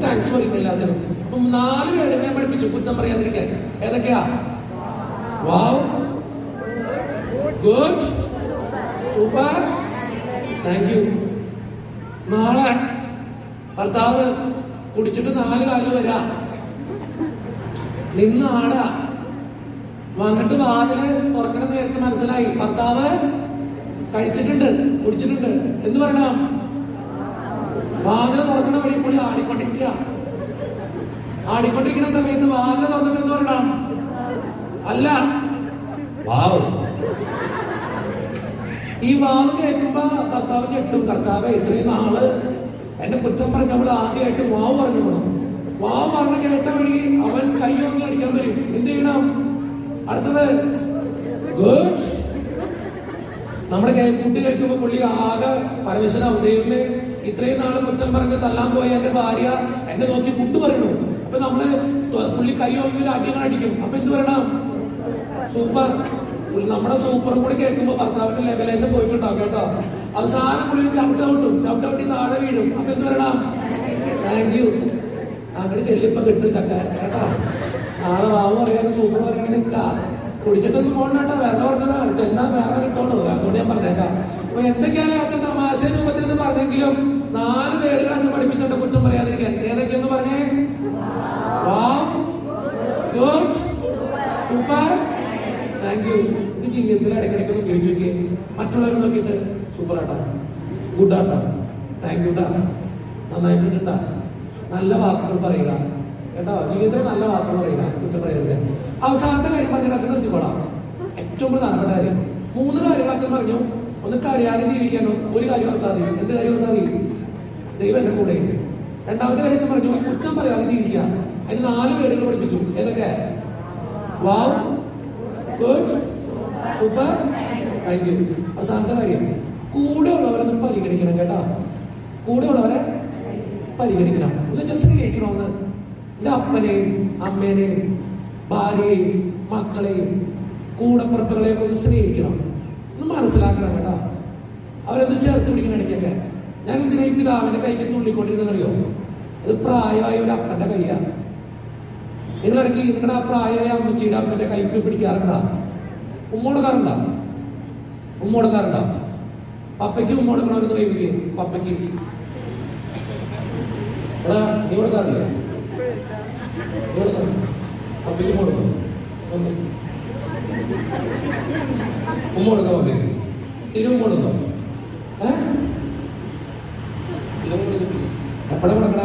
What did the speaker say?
Thanks പറയും എല്ലാത്തിനും. അപ്പം 4 വേർഡിനെ പഠിപ്പിച്ചു കുറ്റം പറയാതിരിക്കാൻ. ഏതൊക്കെയാ? വാവ്, ഗുഡ്, സൂപ്പർ, താങ്ക് യു. നാളെ ഭർത്താവ് കുടിച്ചിട്ട് 4 കാലിൽ വരാ, നിന്ന് ആടാ, വന്നിട്ട് വാതില് തുറക്കണ നേരത്തെ മനസ്സിലായി ഭർത്താവ് കഴിച്ചിട്ടുണ്ട്, കുടിച്ചിട്ടുണ്ട് എന്ന് പറയണം. വാതില് തുറക്കുന്ന വഴി പുള്ളി ആടിക്കൊണ്ടിരിക്കുന്ന സമയത്ത് വാതില് തുറന്നിട്ട് എന്ത് പറയണം? അല്ല, വാവ്. ഈ വാവ് കേൾക്കുമ്പോ ഭർത്താവ് ഞെട്ടും. കർത്താവ് ഇത്രയും നാള് എന്നെ കുറ്റം പറഞ്ഞവൾ ആദ്യമായിട്ട് വാവ് പറഞ്ഞു പോകണം. വാവ് പറഞ്ഞ കേട്ട വഴി അവൻ കൈ ഓങ്ങി അടിക്കാൻ വരും. എന്ത് ചെയ്യണം? അടുത്തത് ഗുഡ്. നമ്മുടെ കൂട്ടി കേൾക്കുമ്പോ പുള്ളി ആകെ പരമേശ്വരാവും. ദൈവമേ, ഇത്രയും നാള് കുറ്റം പറഞ്ഞ് തല്ലാൻ പോയ എന്റെ ഭാര്യ എന്നെ നോക്കി കുട്ടു പറയണു. അപ്പൊ നമ്മള് പുള്ളി കൈ ഓങ്ങി ഒരു അടിയങ്ങൾ അടിക്കും. അപ്പൊ എന്ത് പറയണം? സൂപ്പർ. നമ്മുടെ സൂപ്പറും കൂടി കേൾക്കുമ്പോ ഭർത്താവിന്റെ ലെവലേശം പോയിട്ടുണ്ടാവും കേട്ടോ. അവസാനം പുള്ളി ചവിട്ടൗട്ടി താഴെ വീഴും. അപ്പൊ എന്ത് പറയണം? Thank you. അങ്ങനെ ചെല്ലിപ്പോ കിട്ടും ചക്ക കേട്ടോ. നാളെ വാവ് പറയാനും സൂപ്പർ പറയാനും നിൽക്കാ. കുടിച്ചിട്ടൊന്നും പോകണേട്ടാ, വെറുതെ പറഞ്ഞതാ. ചെന്നാ വേറെ കിട്ടോളൂ, അതുകൊണ്ട് ഞാൻ പറഞ്ഞേക്കാം. അപ്പൊ എന്തൊക്കെയാണ് അച്ഛൻ തമാശ രൂപത്തിൽ നിന്ന് പറഞ്ഞെങ്കിലും 4 വേർഡുകൾ അച്ഛൻ പഠിപ്പിച്ചോണ്ട് കുറ്റം പറയാതിരിക്കാൻ. ഏതൊക്കെയെന്ന് പറഞ്ഞേ? വാവ്, ഗുഡ്, സൂപ്പർ, താങ്ക് യു. ഇത് ജീവിതത്തിൽ ഇടയ്ക്കിടയ്ക്കൊന്ന് ഉപയോഗിച്ച് നോക്കിയേ. മറ്റുള്ളവർ നോക്കിയിട്ട് സൂപ്പർ ആട്ടാ, ഗുഡ് ആട്ടാ, താങ്ക് യു ട്ടാ, നന്നായിട്ടുണ്ടാ, നല്ല വാക്കുകൾ പറയുക കേട്ടോ. ജീവിതത്തിൽ നല്ല വാക്കുകൾ പറയുക, കുറ്റം പറയരുത്. അവസാനത്തെ കാര്യം പറഞ്ഞിട്ട് അച്ഛൻ നിർത്തിക്കോളാം. ഏറ്റവും പ്രധാനപ്പെട്ട കാര്യം 3 കാര്യങ്ങൾ അച്ഛൻ പറഞ്ഞു. ഒന്ന് കരയാതെ ജീവിക്കാനോ, ഒരു കാര്യം നിർത്താതെ. എന്ത് കാര്യം നിർത്താതെ? ദൈവം എന്റെ കൂടെ ഉണ്ട്. രണ്ടാമത്തെ കാര്യം അച്ഛൻ പറഞ്ഞു കുറ്റം പറയാതെ ജീവിക്കുക. അതിന് 4 വേർഡുകൾ പഠിപ്പിച്ചു. ഏതൊക്കെ? വാവ്, ഗുഡ്, സൂപ്പർ, താങ്ക് യു. അവസാനത്തെ കാര്യം കൂടെ ഉള്ളവരൊന്നും പരിഗണിക്കണം കേട്ടോ. കൂടെ ഉള്ളവരെ പരിഗണിക്കണം. എന്നുവെച്ചാൽ സ്നേഹിക്കണമെന്ന്. എൻ്റെ അപ്പനെയും അമ്മേനെയും ഭാര്യയെയും മക്കളെയും കൂടപ്പുറപ്പുകളെയൊക്കെ ഒന്ന് സ്നേഹിക്കണം, ഒന്ന് മനസ്സിലാക്കണം കേട്ടോ. അവരൊന്ന് ചേർത്ത് പിടിക്കണം ഇടയ്ക്കൊക്കെ. ഞാൻ എന്തിനാ ഈ പിതാവിന്റെ കൈക്ക് തുള്ളിക്കൊണ്ടിരുന്നറിയോ? അത് പ്രായമായ ഒരു അപ്പന്റെ കൈയാണ്. നിങ്ങളിടയ്ക്ക് നിങ്ങളുടെ ആ പ്രായമായ അമ്മച്ചിയുടെ അപ്പന്റെ കൈക്ക് പിടിക്കാറുണ്ടോ? ഉമ്മോടക്കാറുണ്ടോ? ഉമ്മോടക്കാറുണ്ടോ? പപ്പയ്ക്ക് ഉമ്മോടക്കണമെന്ന് കൈവിക്ക്. പപ്പയ്ക്ക് എടാ നീ കൊടുക്കാറില്ലേ? പപ്പയ്ക്ക് കൊടുക്കും. ഉമ്മ കൊടുക്കാം പപ്പയ്ക്ക്. സ്ഥിരം ഉമ്മ കൊടുക്കാം. എപ്പോഴാ കൊടുക്കണ?